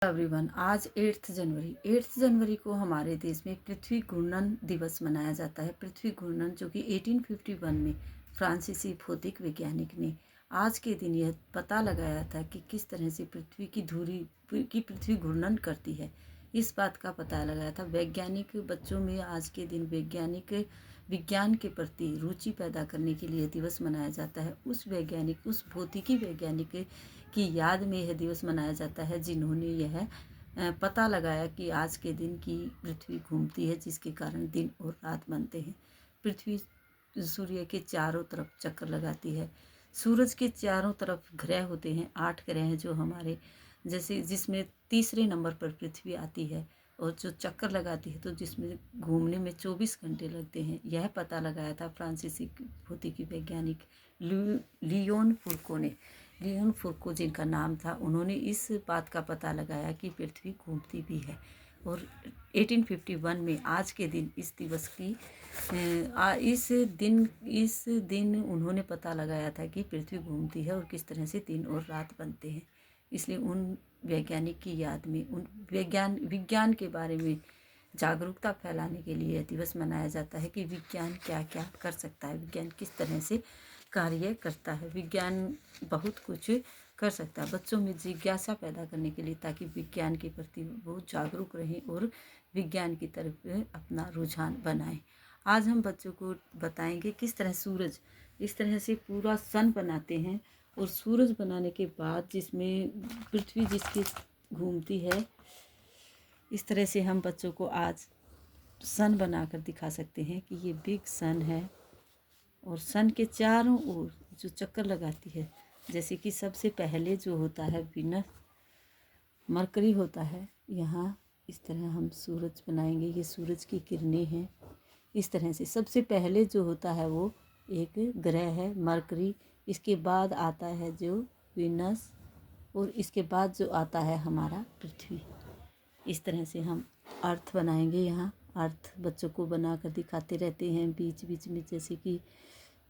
Everyone, आज 8 जनवरी को हमारे देश में पृथ्वी घूर्णन दिवस मनाया जाता है। पृथ्वी घूर्णन जो कि 1851 में फ्रांसीसी भौतिक वैज्ञानिक ने आज के दिन यह पता लगाया था कि किस तरह से पृथ्वी घूर्णन करती है। इस बात का पता लगाया था। वैज्ञानिक बच्चों में आज के दिन विज्ञान के प्रति रुचि पैदा करने के लिए दिवस मनाया जाता है। उस भौतिकी वैज्ञानिक की याद में यह दिवस मनाया जाता है जिन्होंने यह पता लगाया कि आज के दिन की पृथ्वी घूमती है, जिसके कारण दिन और रात बनते हैं। पृथ्वी सूर्य के चारों तरफ चक्कर लगाती है। सूरज के चारों तरफ ग्रह होते हैं, 8 ग्रह हैं जो हमारे जैसे, जिसमें तीसरे नंबर पर पृथ्वी आती है और जो चक्कर लगाती है, तो जिसमें घूमने में 24 घंटे लगते हैं। यह पता लगाया था फ्रांसीसी भौतिकी वैज्ञानिक लियोन फुर्को जिनका नाम था। उन्होंने इस बात का पता लगाया कि पृथ्वी घूमती भी है। और 1851 में आज के दिन इस दिवस की इस दिन उन्होंने पता लगाया था कि पृथ्वी घूमती है और किस तरह से दिन और रात बनते हैं। इसलिए उन वैज्ञानिक की याद में उन विज्ञान के बारे में जागरूकता फैलाने के लिए यह दिवस मनाया जाता है कि विज्ञान क्या क्या कर सकता है, विज्ञान किस तरह से कार्य करता है। विज्ञान बहुत कुछ कर सकता है बच्चों में जिज्ञासा पैदा करने के लिए, ताकि विज्ञान के प्रति वो जागरूक रहें और विज्ञान की तरफ अपना रुझान बनाएं। आज हम बच्चों को बताएंगे किस तरह सूरज, इस तरह से पूरा सन बनाते हैं और सूरज बनाने के बाद जिसमें पृथ्वी जिसकी घूमती है, इस तरह से हम बच्चों को आज सन बनाकर दिखा सकते हैं कि ये बिग सन है और सन के चारों ओर जो चक्कर लगाती है। जैसे कि सबसे पहले जो होता है विनस, मरकरी होता है। यहाँ इस तरह हम सूरज बनाएंगे, ये सूरज की किरणें हैं। इस तरह से सबसे पहले जो होता है वो एक ग्रह है मरकरी, इसके बाद आता है जो विनस और इसके बाद जो आता है हमारा पृथ्वी। इस तरह से हम अर्थ बनाएंगे। यहाँ अर्थ बच्चों को बनाकर दिखाते रहते हैं बीच बीच में, जैसे कि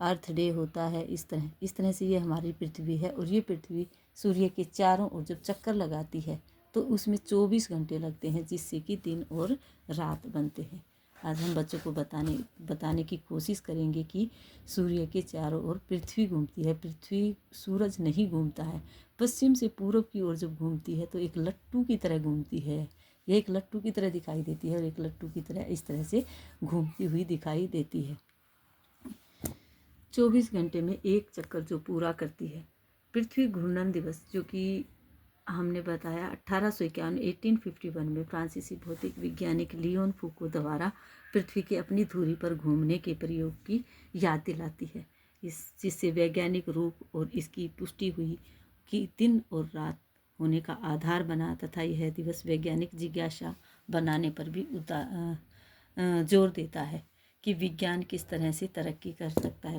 अर्थ डे होता है। इस तरह से ये हमारी पृथ्वी है और ये पृथ्वी सूर्य के चारों ओर जब चक्कर लगाती है तो उसमें 24 घंटे लगते हैं, जिससे कि दिन और रात बनते हैं। आज हम बच्चों को बताने की कोशिश करेंगे कि सूर्य के चारों ओर पृथ्वी घूमती है। पृथ्वी सूरज नहीं घूमता है। पश्चिम से पूर्व की ओर जब घूमती है तो एक लट्टू की तरह घूमती है। यह एक लट्टू की तरह दिखाई देती है और एक लट्टू की तरह इस तरह से घूमती हुई दिखाई देती है। 24 घंटे में एक चक्कर जो पूरा करती है। पृथ्वी घूर्णन दिवस जो कि हमने बताया 1851 में फ्रांसीसी भौतिक वैज्ञानिक लियोन फूको द्वारा पृथ्वी के अपनी धुरी पर घूमने के प्रयोग की याद दिलाती है, जिससे वैज्ञानिक रूप और इसकी पुष्टि हुई कि दिन और रात होने का आधार बना, तथा यह दिवस वैज्ञानिक जिज्ञासा बनाने पर भी जोर देता है कि विज्ञान किस तरह से तरक्की कर सकता है।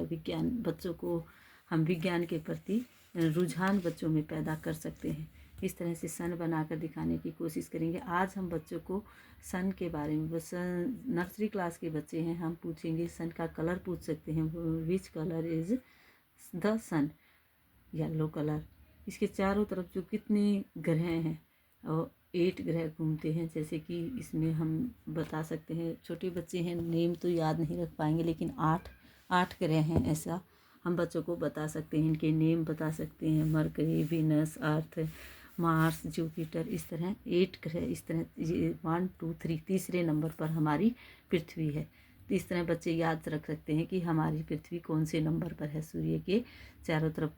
हम विज्ञान के प्रति रुझान बच्चों में पैदा कर सकते हैं। इस तरह से सन बनाकर दिखाने की कोशिश करेंगे। आज हम बच्चों को सन के बारे में, बस नर्सरी क्लास के बच्चे हैं, हम पूछेंगे सन का कलर पूछ सकते हैं। Which colour is the sun? Yellow colour. इसके चारों तरफ जो कितने ग्रह हैं, और 8 ग्रह घूमते हैं। जैसे कि इसमें हम बता सकते हैं, छोटे बच्चे हैं नेम तो याद नहीं रख पाएंगे, लेकिन 8 ग्रह हैं, ऐसा हम बच्चों को बता सकते हैं। इनके नेम बता सकते हैं, मरकरी, वीनस, अर्थ, मार्स, जुपिटर। इस तरह 8 ग्रह, इस तरह 1 2 3 तीसरे नंबर पर हमारी पृथ्वी है। तो इस तरह बच्चे याद रख सकते हैं कि हमारी पृथ्वी कौन से नंबर पर है। सूर्य के चारों तरफ,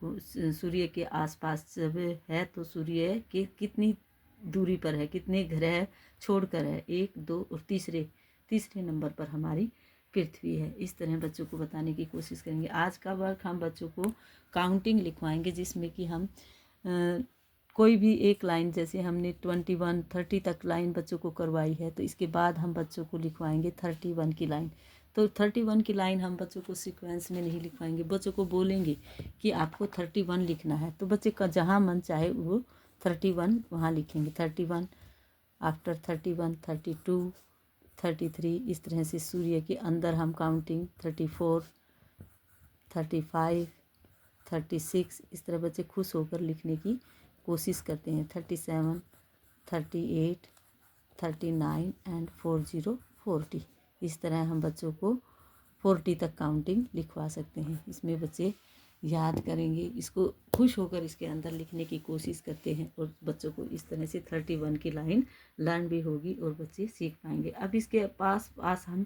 सूर्य के आसपास जब है तो सूर्य के कितनी दूरी पर है, कितने ग्रह छोड़कर है, 1 2 और तीसरे नंबर पर हमारी पृथ्वी है। इस तरह बच्चों को बताने की कोशिश करेंगे। आज का वर्क हम बच्चों को काउंटिंग लिखवाएंगे, जिसमें कि हम कोई भी एक लाइन, जैसे हमने 21 30 तक लाइन बच्चों को करवाई है, तो इसके बाद हम बच्चों को लिखवाएंगे 31 की लाइन। तो 31 की लाइन हम बच्चों को सीक्वेंस में नहीं लिखवाएंगे, बच्चों को बोलेंगे कि आपको 31 लिखना है, तो बच्चे का जहाँ मन चाहे वो 31 वहाँ लिखेंगे। 31, आफ्टर 31, 32, 33। इस तरह से सूर्य के अंदर हम काउंटिंग 34, 35, 36, इस तरह बच्चे खुश होकर लिखने की कोशिश करते हैं। 37, 38, 39 एंड 40, 40। इस तरह हम बच्चों को 40 तक काउंटिंग लिखवा सकते हैं। इसमें बच्चे याद करेंगे, इसको खुश होकर इसके अंदर लिखने की कोशिश करते हैं और बच्चों को इस तरह से 31 की लाइन लर्न भी होगी और बच्चे सीख पाएंगे। अब इसके पास हम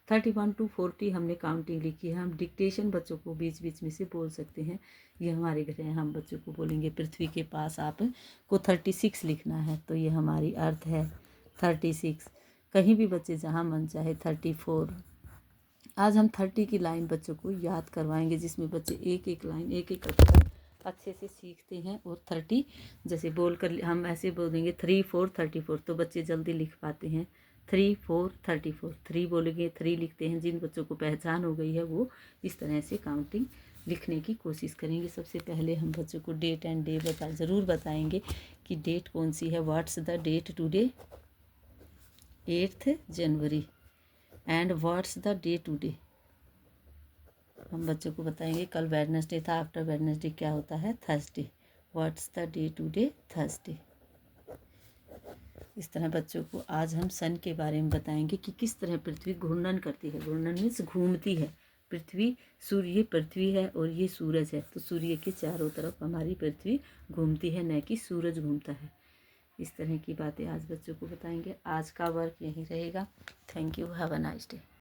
31 to 40 हमने काउंटिंग लिखी है। हम डिक्टेशन बच्चों को बीच बीच में से बोल सकते हैं। ये हमारे घर है, हम बच्चों को बोलेंगे पृथ्वी के पास आपको 36 लिखना है, तो ये हमारी अर्थ है 36। कहीं भी बच्चे जहाँ मन चाहे 34। आज हम 30 की लाइन बच्चों को याद करवाएंगे, जिसमें बच्चे एक एक लाइन एक एक अक्षर अच्छे से सीखते हैं और 30 जैसे बोलकर हम ऐसे बोल देंगे 3 4 34, तो बच्चे जल्दी लिख पाते हैं। 3 4 34, 3 बोलेंगे 3 लिखते हैं। जिन बच्चों को पहचान हो गई है वो इस तरह से काउंटिंग लिखने की कोशिश करेंगे। सबसे पहले हम बच्चों को डेट एंड डे ज़रूर बताएंगे कि डेट कौन सी है। What's the date today? 8 जनवरी। And what's the day today? हम बच्चों को बताएंगे कल वेडनेसडे था, आफ्टर वेडनेसडे क्या होता है? Thursday. What's the day today? Thursday. इस तरह बच्चों को आज हम सन के बारे में बताएंगे कि किस तरह पृथ्वी घूर्णन करती है। घूर्णन मीन्स घूमती है। पृथ्वी है और ये सूरज है, तो सूर्य के चारों तरफ हमारी पृथ्वी घूमती है, न कि सूरज घूमता है। इस तरह की बातें आज बच्चों को बताएंगे। आज का वर्क यहीं रहेगा। Thank you. Have a nice day.